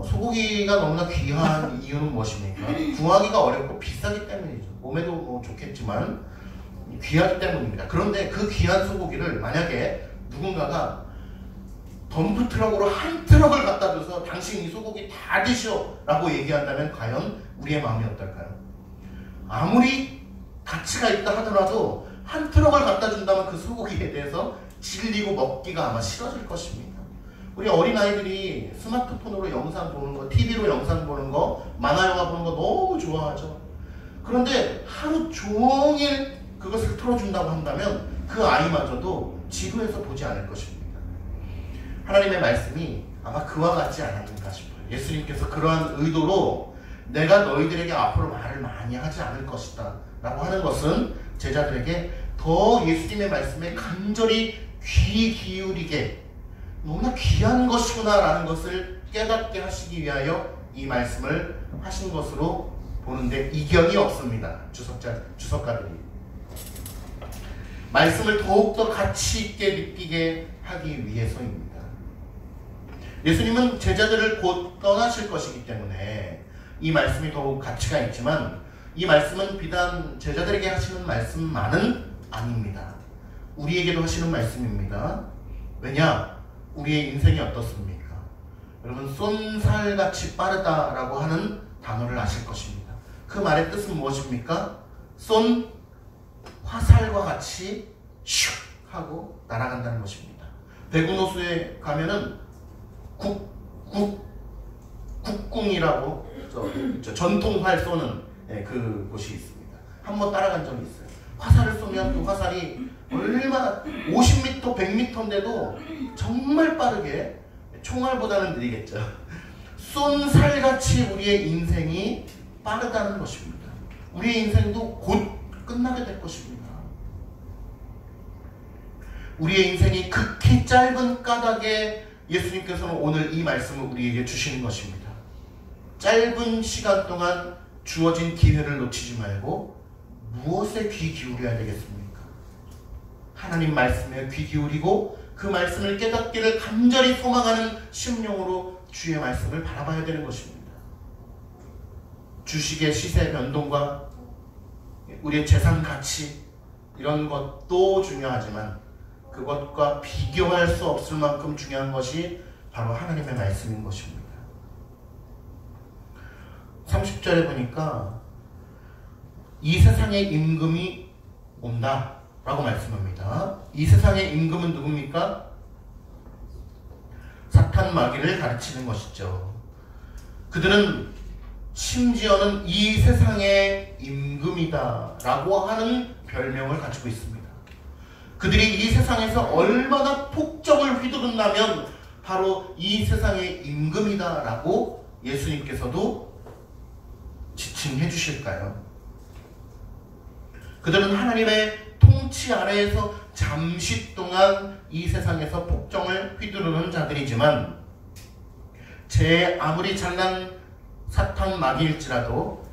소고기가 너무나 귀한 이유는 무엇입니까? 구하기가 어렵고 비싸기 때문이죠. 몸에도 좋겠지만 귀하기 때문입니다. 그런데 그 귀한 소고기를 만약에 누군가가 덤프트럭으로 한 트럭을 갖다 줘서 당신 이 소고기 다 드시오 라고 얘기한다면 과연 우리의 마음이 어떨까요? 아무리 가치가 있다 하더라도 한 트럭을 갖다 준다면 그 소고기에 대해서 질리고 먹기가 아마 싫어질 것입니다. 우리 어린아이들이 스마트폰으로 영상 보는 거, TV로 영상 보는 거, 만화 영화 보는 거 너무 좋아하죠. 그런데 하루 종일 그것을 틀어준다고 한다면 그 아이마저도 지루해서 보지 않을 것입니다. 하나님의 말씀이 아마 그와 같지 않았는가 싶어요. 예수님께서 그러한 의도로 내가 너희들에게 앞으로 말을 많이 하지 않을 것이다 라고 하는 것은 제자들에게 더 예수님의 말씀에 간절히 귀 기울이게 너무나 귀한 것이구나 라는 것을 깨닫게 하시기 위하여 이 말씀을 하신 것으로 보는데 이견이 없습니다. 주석가들이 말씀을 더욱더 가치 있게 느끼게 하기 위해서입니다. 예수님은 제자들을 곧 떠나실 것이기 때문에 이 말씀이 더욱 가치가 있지만 이 말씀은 비단 제자들에게 하시는 말씀만은 아닙니다. 우리에게도 하시는 말씀입니다. 왜냐? 우리의 인생이 어떻습니까? 여러분, 쏜살같이 빠르다라고 하는 단어를 아실 것입니다. 그 말의 뜻은 무엇입니까? 쏜 화살과 같이 슉 하고 날아간다는 것입니다. 대구노수에 가면은 국궁이라고 전통활 쏘는 그 곳이 있습니다. 한번 따라간 적이 있어요. 화살을 쏘면 그 화살이 얼마나 50m, 100m인데도 정말 빠르게, 총알보다는 느리겠죠. 쏜 살같이 우리의 인생이 빠르다는 것입니다. 우리의 인생도 곧 끝나게 될 것입니다. 우리의 인생이 극히 짧은 까닭에 예수님께서는 오늘 이 말씀을 우리에게 주시는 것입니다. 짧은 시간 동안 주어진 기회를 놓치지 말고 무엇에 귀 기울여야 되겠습니까? 하나님 말씀에 귀 기울이고 그 말씀을 깨닫기를 간절히 소망하는 심령으로 주의 말씀을 바라봐야 되는 것입니다. 주식의 시세 변동과 우리의 재산 가치 이런 것도 중요하지만 그것과 비교할 수 없을 만큼 중요한 것이 바로 하나님의 말씀인 것입니다. 30절에 보니까 이 세상의 임금이 온다 라고 말씀합니다. 이 세상의 임금은 누굽니까? 사탄 마귀를 가르치는 것이죠. 그들은 심지어는 이 세상의 임금이다 라고 하는 별명을 가지고 있습니다. 그들이 이 세상에서 얼마나 폭정을 휘두른다면 바로 이 세상의 임금이다 라고 예수님께서도 지칭해 주실까요? 그들은 하나님의 통치 아래에서 잠시 동안 이 세상에서 폭정을 휘두르는 자들이지만 제 아무리 잘난 사탄 마귀일지라도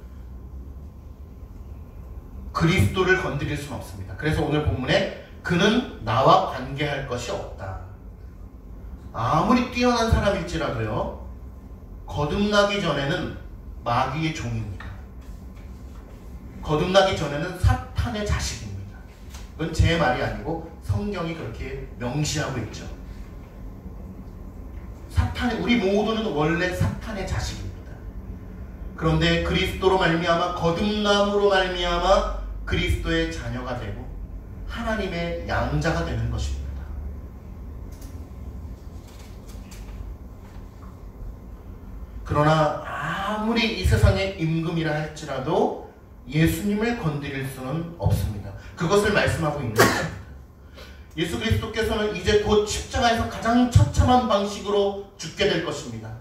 그리스도를 건드릴 수는 없습니다. 그래서 오늘 본문에 그는 나와 관계할 것이 없다. 아무리 뛰어난 사람일지라도요, 거듭나기 전에는 마귀의 종입니다. 거듭나기 전에는 사탄의 자식입니다. 이건 제 말이 아니고 성경이 그렇게 명시하고 있죠. 우리 모두는 원래 사탄의 자식입니다. 그런데 그리스도로 말미암아 거듭남으로 말미암아 그리스도의 자녀가 되고 하나님의 양자가 되는 것입니다. 그러나 아무리 이 세상의 임금이라 할지라도 예수님을 건드릴 수는 없습니다. 그것을 말씀하고 있는 것입니다. 예수 그리스도께서는 이제 곧 십자가에서 가장 처참한 방식으로 죽게 될 것입니다.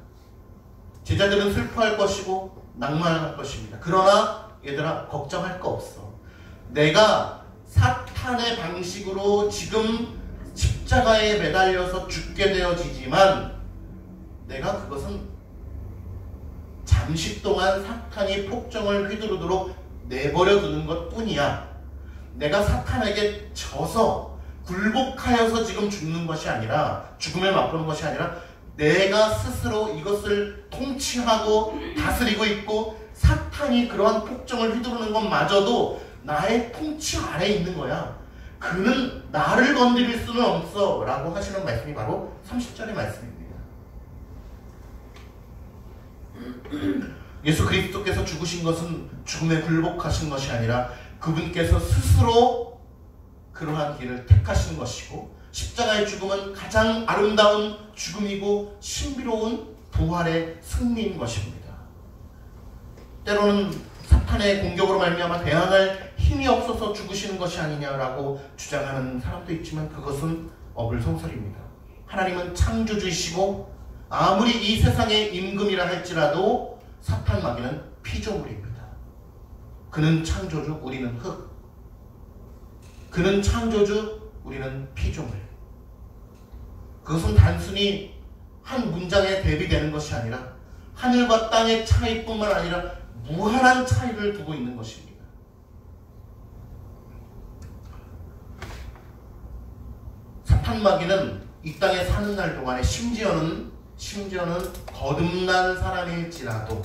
제자들은 슬퍼할 것이고 낭만할 것입니다. 그러나 얘들아, 걱정할 거 없어. 내가 사탄의 방식으로 지금 십자가에 매달려서 죽게 되어지지만 내가 그것은 잠시 동안 사탄이 폭정을 휘두르도록 내버려 두는 것 뿐이야. 내가 사탄에게 져서 굴복하여서 지금 죽는 것이 아니라, 죽음에 맛보는 것이 아니라 내가 스스로 이것을 통치하고 다스리고 있고 사탄이 그러한 폭정을 휘두르는 것마저도 나의 통치 아래에 있는 거야. 그는 나를 건드릴 수는 없어 라고 하시는 말씀이 바로 30절의 말씀입니다. 예수 그리스도께서 죽으신 것은 죽음에 굴복하신 것이 아니라 그분께서 스스로 그러한 길을 택하신 것이고, 십자가의 죽음은 가장 아름다운 죽음이고 신비로운 부활의 승리인 것입니다. 때로는 사탄의 공격으로 말미암아 대항할 힘이 없어서 죽으시는 것이 아니냐라고 주장하는 사람도 있지만 그것은 어불성설입니다. 하나님은 창조주이시고 아무리 이 세상의 임금이라 할지라도 사탄 마귀는 피조물입니다. 그는 창조주, 우리는 흙. 그는 창조주, 우리는 피조물. 그것은 단순히 한 문장에 대비되는 것이 아니라 하늘과 땅의 차이뿐만 아니라 무한한 차이를 두고 있는 것입니다. 사탄 마귀는 이 땅에 사는 날 동안에 심지어는 거듭난 사람일지라도,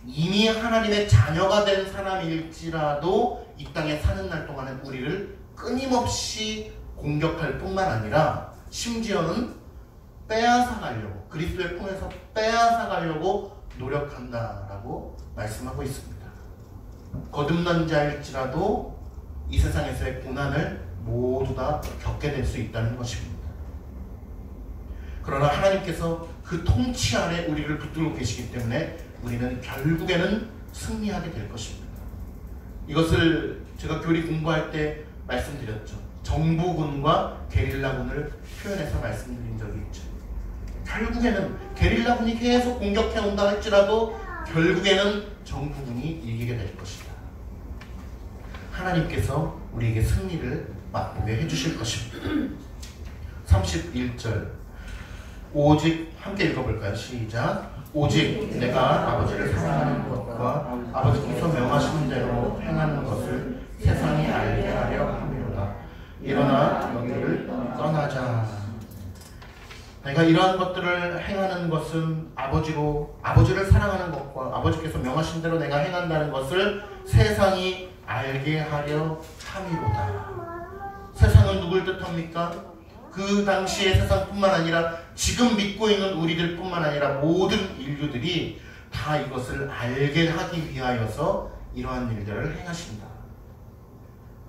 이미 하나님의 자녀가 된 사람일지라도 이 땅에 사는 날 동안에 우리를 끊임없이 공격할 뿐만 아니라 심지어는 빼앗아가려고, 그리스도의 품에서 빼앗아가려고 노력한다라고 말씀하고 있습니다. 거듭난 자일지라도 이 세상에서의 고난을 모두 다 겪게 될 수 있다는 것입니다. 그러나 하나님께서 그 통치 안에 우리를 붙들고 계시기 때문에 우리는 결국에는 승리하게 될 것입니다. 이것을 제가 교리 공부할 때 말씀드렸죠. 정부군과 게릴라군을 표현해서 말씀드린 적이 있죠. 결국에는 게릴라군이 계속 공격해온다 할지라도 결국에는 정부군이 이기게 될 것이다. 하나님께서 우리에게 승리를 맛보게 해주실 것입니다. 31절, 오직 함께 읽어볼까요? 시작. 오직 내가 아버지를 사랑하는 것과 아버지께서 명하시는 대로 행하는 것을 세상이 알게 하려 함이로다. 일어나 여기를 떠나자. 내가 이러한 것들을 행하는 것은 아버지를 사랑하는 것과 아버지께서 명하신 대로 내가 행한다는 것을 세상이 알게 하려 함이로다. 세상은 누굴 뜻합니까? 그 당시의 세상뿐만 아니라 지금 믿고 있는 우리들 뿐만 아니라 모든 인류들이 다 이것을 알게 하기 위하여서 이러한 일들을 행하신다.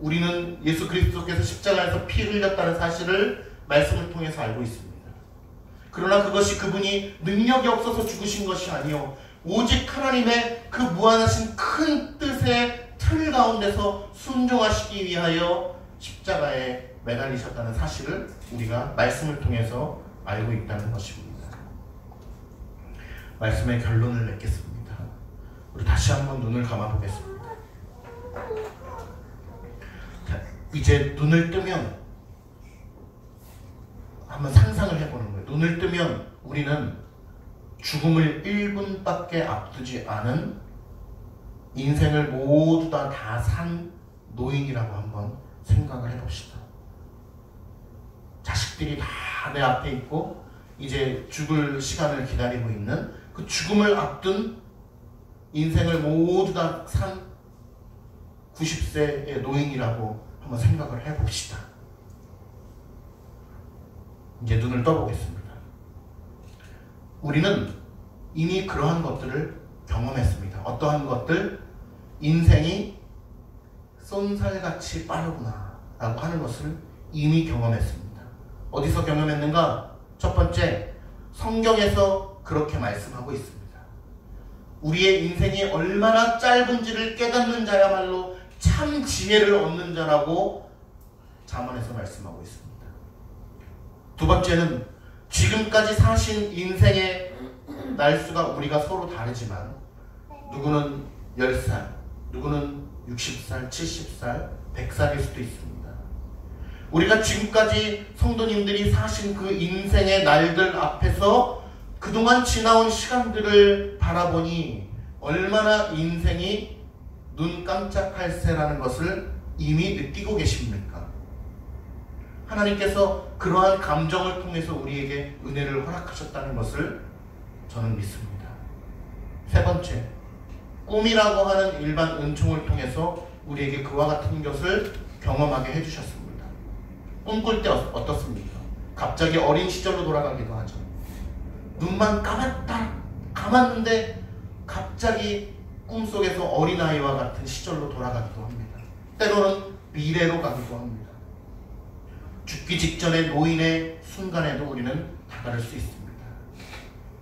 우리는 예수 그리스도께서 십자가에서 피 흘렸다는 사실을 말씀을 통해서 알고 있습니다. 그러나 그것이 그분이 능력이 없어서 죽으신 것이 아니요, 오직 하나님의 그 무한하신 큰 뜻의 틀 가운데서 순종하시기 위하여 십자가에 매달리셨다는 사실을 우리가 말씀을 통해서 알고 있다는 것입니다. 말씀의 결론을 맺겠습니다. 우리 다시 한번 눈을 감아보겠습니다. 자, 이제 눈을 뜨면 한번 상상을 해보는 거예요. 눈을 뜨면 우리는 죽음을 1분밖에 앞두지 않은 인생을 모두 다 산 노인이라고 한번 생각을 해봅시다. 자식들이 다 내 앞에 있고 이제 죽을 시간을 기다리고 있는 그 죽음을 앞둔 인생을 모두 다 산 90세의 노인이라고 한번 생각을 해봅시다. 이제 눈을 떠보겠습니다. 우리는 이미 그러한 것들을 경험했습니다. 어떠한 것들? 인생이 쏜살같이 빠르구나 라고 하는 것을 이미 경험했습니다. 어디서 경험했는가? 첫 번째, 성경에서 그렇게 말씀하고 있습니다. 우리의 인생이 얼마나 짧은지를 깨닫는 자야말로 참 지혜를 얻는 자라고 잠언에서 말씀하고 있습니다. 두 번째는 지금까지 사신 인생의 날수가 우리가 서로 다르지만 누구는 10살, 누구는 60살, 70살, 100살일 수도 있습니다. 우리가 지금까지 성도님들이 사신 그 인생의 날들 앞에서 그동안 지나온 시간들을 바라보니 얼마나 인생이 눈 깜짝할 새라는 것을 이미 느끼고 계십니까? 하나님께서 그러한 감정을 통해서 우리에게 은혜를 허락하셨다는 것을 저는 믿습니다. 세 번째, 꿈이라고 하는 일반 은총을 통해서 우리에게 그와 같은 것을 경험하게 해주셨습니다. 꿈꿀 때 어떻습니까? 갑자기 어린 시절로 돌아가기도 하죠. 눈만 감았는데 갑자기 꿈속에서 어린아이와 같은 시절로 돌아가기도 합니다. 때로는 미래로 가기도 합니다. 죽기 직전의 노인의 순간에도 우리는 다가를 수 있습니다.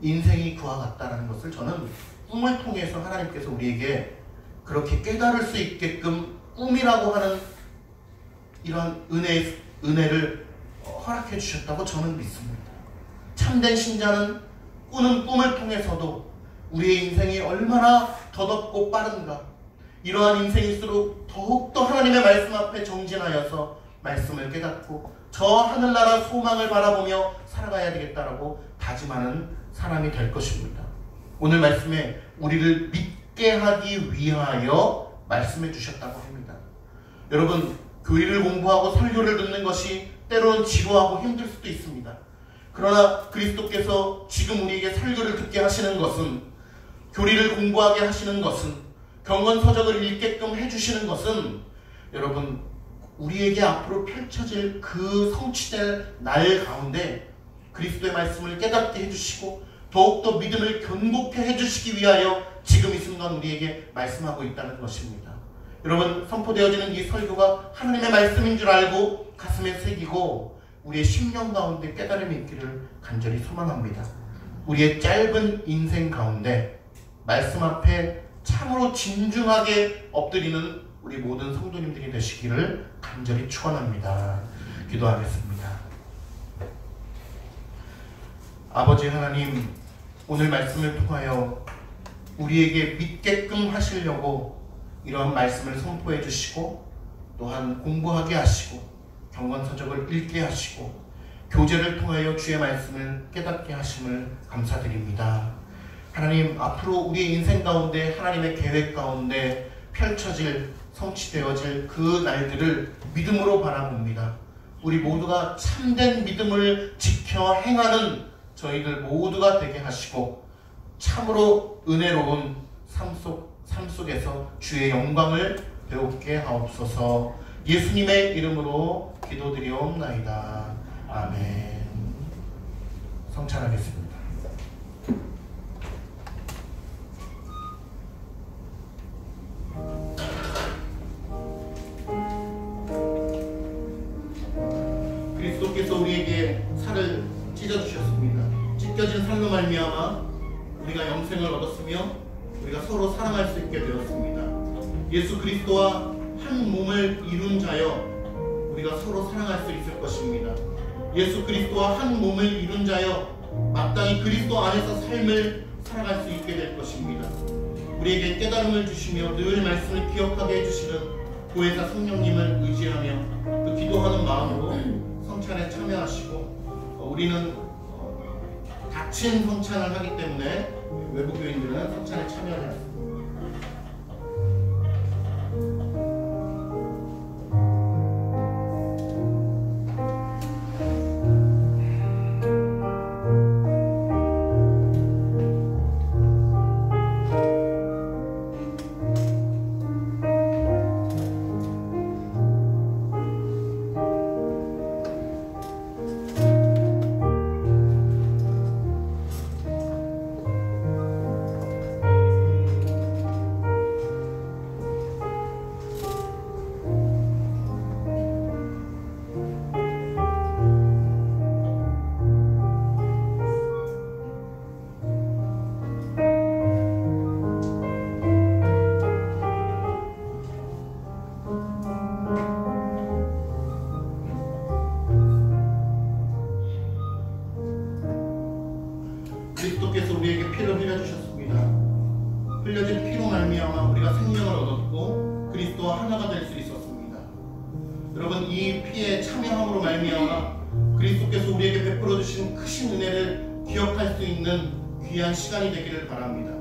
인생이 그와 같다는 것을 저는 꿈을 통해서 하나님께서 우리에게 그렇게 깨달을 수 있게끔 꿈이라고 하는 이런 은혜를 허락해 주셨다고 저는 믿습니다. 참된 신자는 꾸는 꿈을 통해서도 우리의 인생이 얼마나 더덥고 빠른가, 이러한 인생일수록 더욱더 하나님의 말씀 앞에 정진하여서 말씀을 깨닫고 저 하늘나라 소망을 바라보며 살아가야 되겠다라고 다짐하는 사람이 될 것입니다. 오늘 말씀에 우리를 믿게 하기 위하여 말씀해 주셨다고 합니다. 여러분, 교리를 공부하고 설교를 듣는 것이 때로는 지루하고 힘들 수도 있습니다. 그러나 그리스도께서 지금 우리에게 설교를 듣게 하시는 것은, 교리를 공부하게 하시는 것은, 경건서적을 읽게끔 해주시는 것은 여러분, 우리에게 앞으로 펼쳐질 그 성취될 날 가운데 그리스도의 말씀을 깨닫게 해주시고 더욱더 믿음을 견고케 해주시기 위하여 지금 이 순간 우리에게 말씀하고 있다는 것입니다. 여러분, 선포되어지는 이 설교가 하나님의 말씀인 줄 알고 가슴에 새기고 우리의 심령 가운데 깨달음이 있기를 간절히 소망합니다. 우리의 짧은 인생 가운데 말씀 앞에 참으로 진중하게 엎드리는 우리 모든 성도님들이 되시기를 간절히 축원합니다. 기도하겠습니다. 아버지 하나님, 오늘 말씀을 통하여 우리에게 믿게끔 하시려고 이러한 말씀을 선포해 주시고 또한 공부하게 하시고 경건서적을 읽게 하시고 교제를 통하여 주의 말씀을 깨닫게 하심을 감사드립니다. 하나님, 앞으로 우리의 인생 가운데 하나님의 계획 가운데 펼쳐질 성취되어질 그 날들을 믿음으로 바라봅니다. 우리 모두가 참된 믿음을 지켜 행하는 저희들 모두가 되게 하시고 참으로 은혜로운 삶 속에서 주의 영광을 배우게 하옵소서. 예수님의 이름으로 기도드리옵나이다. 아멘. 성찬하겠습니다. 그리스도께서 우리에게 살을 찢어주셨습니다. 찢겨진 살로 말미암아 우리가 영생을 얻었으며 우리가 서로 사랑할 수 있게 되었습니다. 예수 그리스도와 한 몸을 이룬 자여 우리가 서로 사랑할 수 있을 것입니다. 예수 그리스도와 한 몸을 이룬 자여 마땅히 그리스도 안에서 삶을 살아갈 수 있게 될 것입니다. 우리에게 깨달음을 주시며 늘 말씀을 기억하게 해주시는 보혜사 성령님을 의지하며 그 기도하는 마음으로 성찬에 참여하시고, 우리는 닫힌 성찬을 하기 때문에 외부 교인들은 성찬에 참여를 합니다. 흘려진 피로 말미암아 우리가 생명을 얻었고 그리스도와 하나가 될 수 있었습니다. 여러분, 이 피에 참여함으로 말미암아 그리스도께서 우리에게 베풀어 주신 크신 은혜를 기억할 수 있는 귀한 시간이 되기를 바랍니다.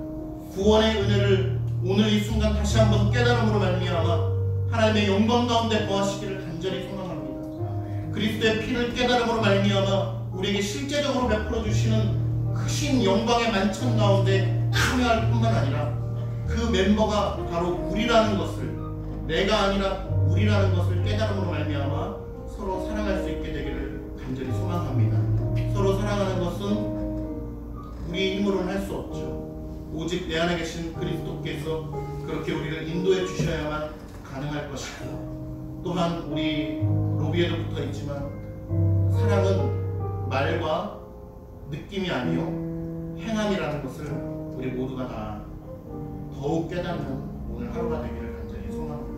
구원의 은혜를 오늘 이 순간 다시 한번 깨달음으로 말미암아 하나님의 영광 가운데 거하시기를 간절히 소망합니다. 그리스도의 피를 깨달음으로 말미암아 우리에게 실제적으로 베풀어 주시는 크신 영광의 만찬 가운데 참여할 뿐만 아니라 그 멤버가 바로 우리라는 것을, 내가 아니라 우리라는 것을 깨달음으로 말미암아 서로 사랑할 수 있게 되기를 간절히 소망합니다. 서로 사랑하는 것은 우리의 힘으로는 할 수 없죠. 오직 내 안에 계신 그리스도께서 그렇게 우리를 인도해 주셔야만 가능할 것이고, 또한 우리 로비에도 붙어 있지만 사랑은 말과 느낌이 아니요 행함이라는 것을 우리 모두가 다 더욱 깨닫는 오늘 하루가 되기를 간절히 소망합니다.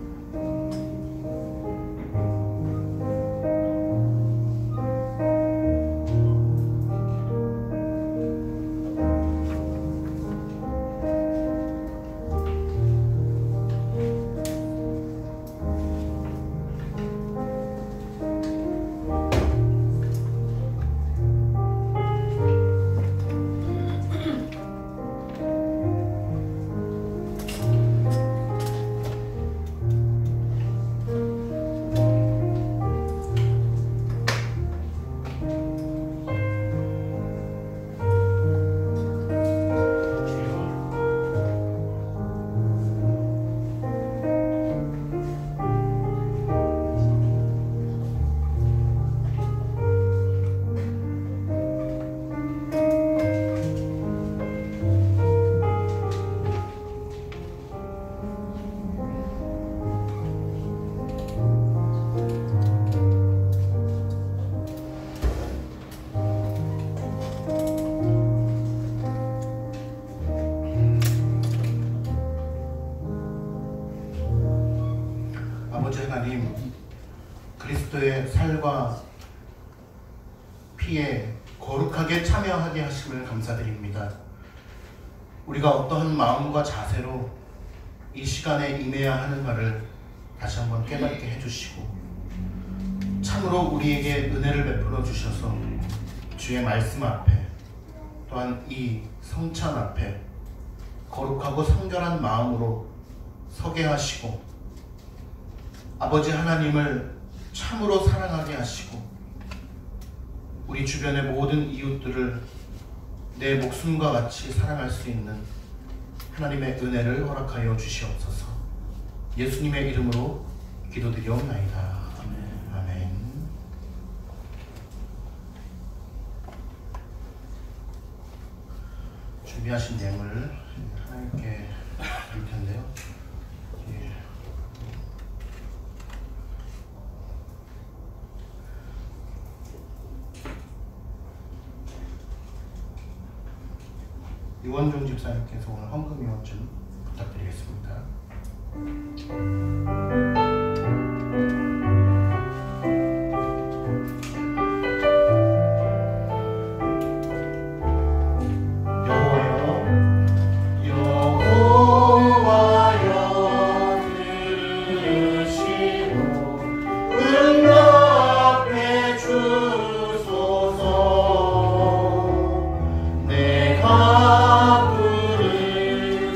하나님, 그리스도의 살과 피에 거룩하게 참여하게 하심을 감사드립니다. 우리가 어떠한 마음과 자세로 이 시간에 임해야 하는가를 다시 한번 깨닫게 해주시고, 참으로 우리에게 은혜를 베풀어 주셔서 주의 말씀 앞에, 또한 이 성찬 앞에 거룩하고 성결한 마음으로 서게 하시고, 아버지 하나님을 참으로 사랑하게 하시고, 우리 주변의 모든 이웃들을 내 목숨과 같이 사랑할 수 있는 하나님의 은혜를 허락하여 주시옵소서. 예수님의 이름으로 기도드리옵나이다. 아멘. 아멘. 준비하신 예물 하나님께 드릴 텐데요. 이원종 집사님께서 오늘 헌금 요원 좀 부탁드리겠습니다. 부르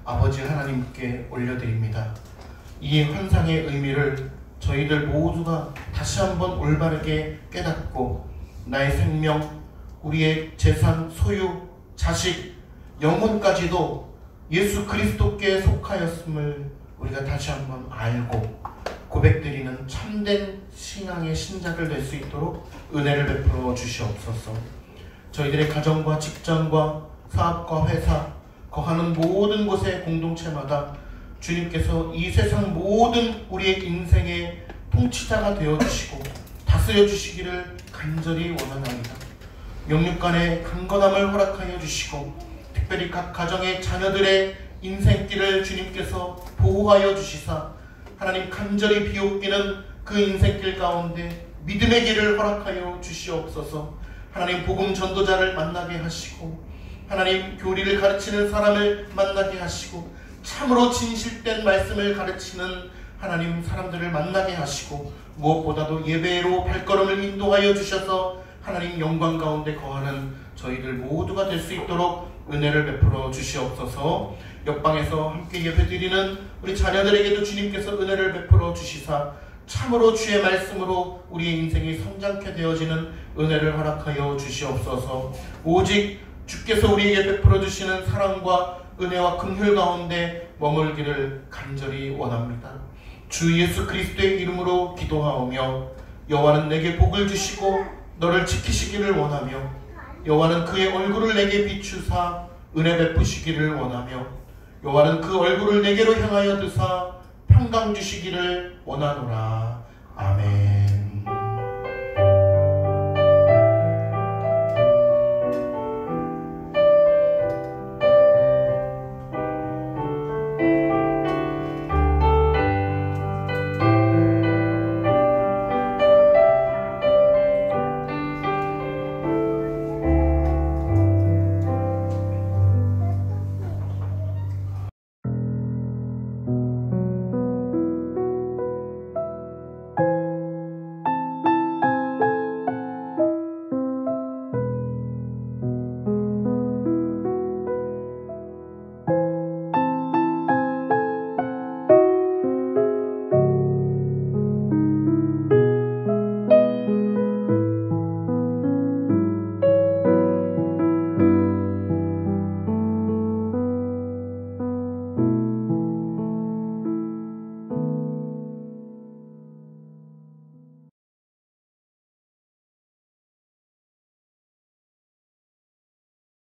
아버지 하나님께 올려드립니다. 이 환상의 의미를 저희들 모두가 다시 한번 올바르게 깨닫고 나의 생명, 우리의 재산, 소유, 자식, 영혼까지도 예수 그리스도께 속하였음을 우리가 다시 한번 알고 고백드리는 참된 신앙의 신자들 될 수 있도록 은혜를 베풀어 주시옵소서. 저희들의 가정과 직장과 사업과 회사, 거하는 모든 곳의 공동체마다 주님께서 이 세상 모든 우리의 인생의 통치자가 되어주시고 다스려 주시기를 간절히 원하나이다. 영육간의 강건함을 허락하여 주시고 특별히 각 가정의 자녀들의 인생길을 주님께서 보호하여 주시사 하나님 간절히 비옵기는 그 인생길 가운데 믿음의 길을 허락하여 주시옵소서. 하나님 복음 전도자를 만나게 하시고 하나님 교리를 가르치는 사람을 만나게 하시고 참으로 진실된 말씀을 가르치는 하나님 사람들을 만나게 하시고 무엇보다도 예배로 발걸음을 인도하여 주셔서 하나님 영광 가운데 거하는 저희들 모두가 될 수 있도록 은혜를 베풀어 주시옵소서. 옆방에서 함께 예배드리는 우리 자녀들에게도 주님께서 은혜를 베풀어 주시사 참으로 주의 말씀으로 우리의 인생이 성장케 되어지는 은혜를 허락하여 주시옵소서. 오직 주께서 우리에게 베풀어 주시는 사랑과 은혜와 긍휼 가운데 머물기를 간절히 원합니다. 주 예수 그리스도의 이름으로 기도하오며 여호와는 내게 복을 주시고 너를 지키시기를 원하며 여호와는 그의 얼굴을 내게 비추사 은혜 베푸시기를 원하며 여호와는 그 얼굴을 내게로 향하여 드사 평강 주시기를 원하노라. 아멘.